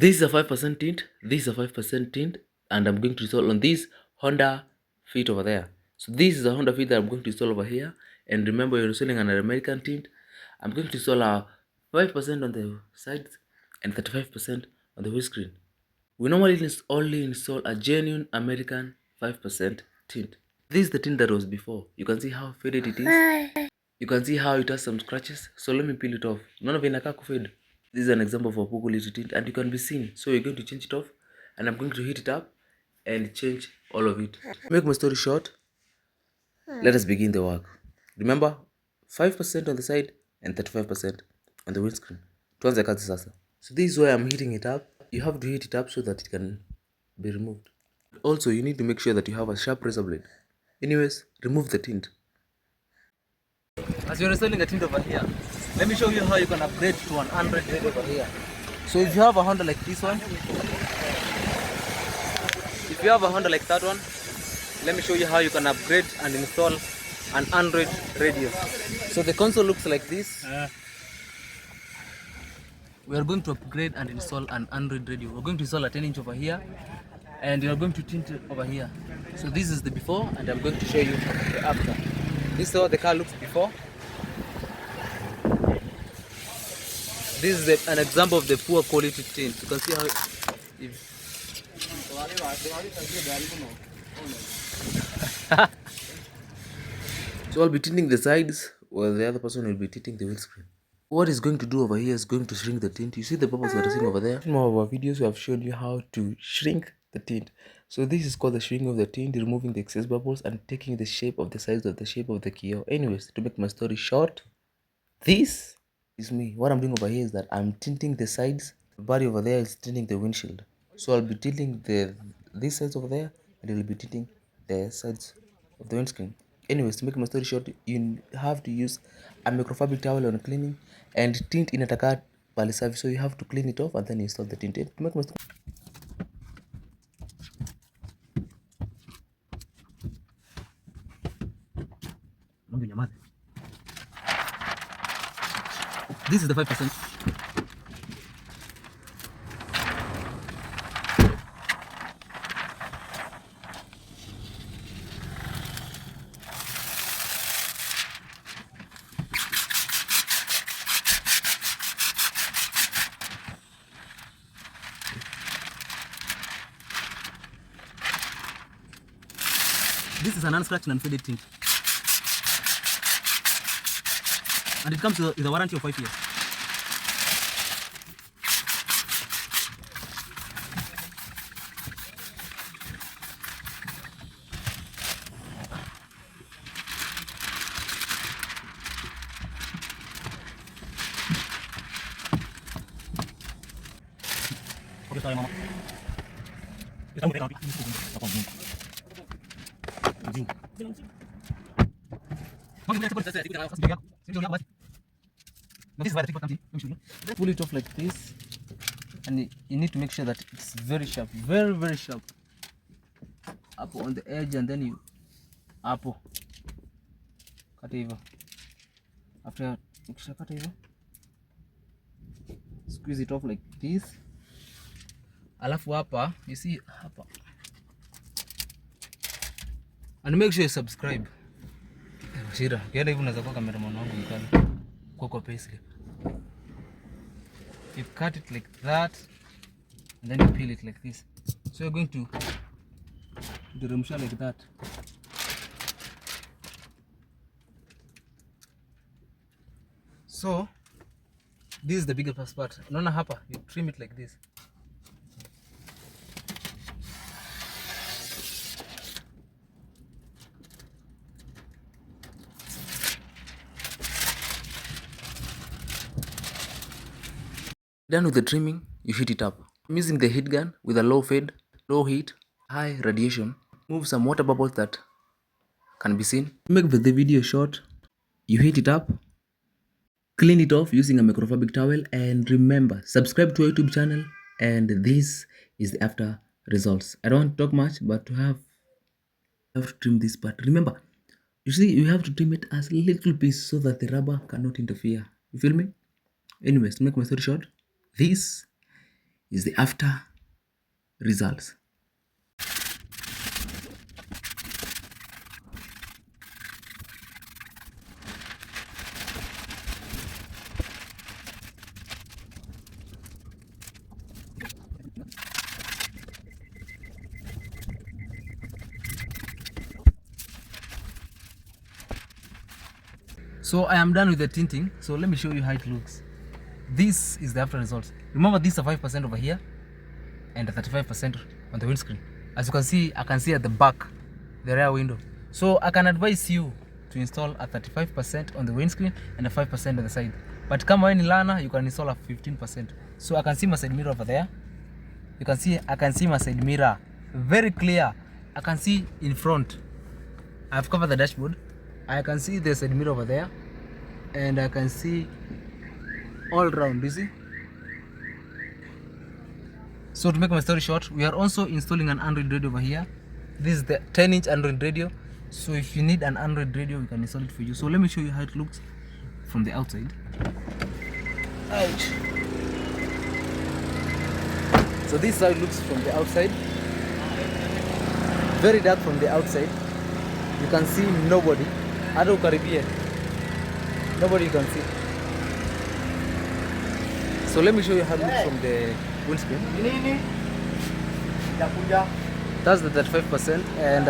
This is a 5% tint, this is a 5% tint, and I'm going to install on this Honda Fit over there. So this is a Honda Fit that I'm going to install over here. And remember, you're installing an American tint. I'm going to install a 5% on the sides and 35% on the windscreen. We normally only install a genuine American 5% tint. This is the tint that was before. You can see how faded it is. You can see how it has some scratches. So let me peel it off. None of it can fade. This is an example of a Poco little tint and you can be seen. So we're going to change it off and I'm going to heat it up and change all of it. To make my story short, let us begin the work. Remember, 5% on the side and 35% on the windscreen. Tuanze kazi sasa. So this is why I'm heating it up. You have to heat it up so that it can be removed. Also, you need to make sure that you have a sharp razor blade. Anyways, remove the tint. As you're installing a tint over here, let me show you how you can upgrade to an Android grade over here. So if you have a Honda like this one, if you have a Honda like that one, let me show you how you can upgrade and install an Android radio. So the console looks like this. We are going to upgrade and install an Android radio. We're going to install a 10-inch over here and we are going to tint it over here. So this is the before and I'm going to show you the after. This is how the car looks before. This is an example of the poor quality tint. You can see how so I'll be tinting the sides while the other person will be tinting the windscreen. What it's going to do over here is going to shrink the tint. You see the bubbles that are sitting over there? In more of our videos, we have shown you how to shrink the tint. So this is called the shrinking of the tint, removing the excess bubbles and taking the shape of the size of the shape of the key. Anyways, to make my story short, this is me. What I'm doing over here is that I'm tinting the sides. The body over there is tinting the windshield. So I'll be tinting these sides over there and I'll be tinting the sides of the windscreen. Anyways, to make my story short, you have to use a microfabric towel on cleaning and tint inataka pali safi. So you have to clean it off and then install the tint. To make my story this is the 5%. This is an unscratched and unfaded tint. And it comes with a warranty of 5 years. Okay, sorry, mama. Pull it off like this, and you need to make sure that it's very sharp, very sharp. Up on the edge, and then you up. Cut it. After cut it, squeeze it off like this. Alafu hapa, you see hapa. And make sure you subscribe. Shira, kienda hivi unaweza kuwa cameraman wangu mkali. Kwa paislip. You cut it like that and then you peel it like this. So you're going to deremsha like that. So this is the biggest part. Unaona hapa, you trim it like this. Done with the trimming, you heat it up. I'm using the heat gun with a low fade, low heat, high radiation. Move some water bubbles that can be seen. To make the video short, you heat it up, clean it off using a microfabric towel, and remember, subscribe to our YouTube channel, and this is the after results. I don't talk much, but you have to trim this part. Remember, you see, you have to trim it as a little piece so that the rubber cannot interfere. You feel me? Anyways, to make my story short, this is the after results. So I am done with the tinting. So let me show you how it looks. This is the after results. Remember, this is 5% over here and 35% on the windscreen. As you can see, I can see at the back, the rear window. So I can advise you to install a 35% on the windscreen and a 5% on the side. But come when learner, you can install a 15%. So I can see my side mirror over there. You can see, I can see my side mirror very clear. I can see in front. I've covered the dashboard. I can see the side mirror over there, and I can see all around. You see? So to make my story short, we are also installing an Android radio over here. This is the 10-inch Android radio. So if you need an Android radio, we can install it for you. So let me show you how it looks from the outside. Ouch. So this is how it looks from the outside. Very dark from the outside. You can see nobody. Hata ukaribie, nobody you can see. So let me show you how it looks from the windscreen. That's the 35%, and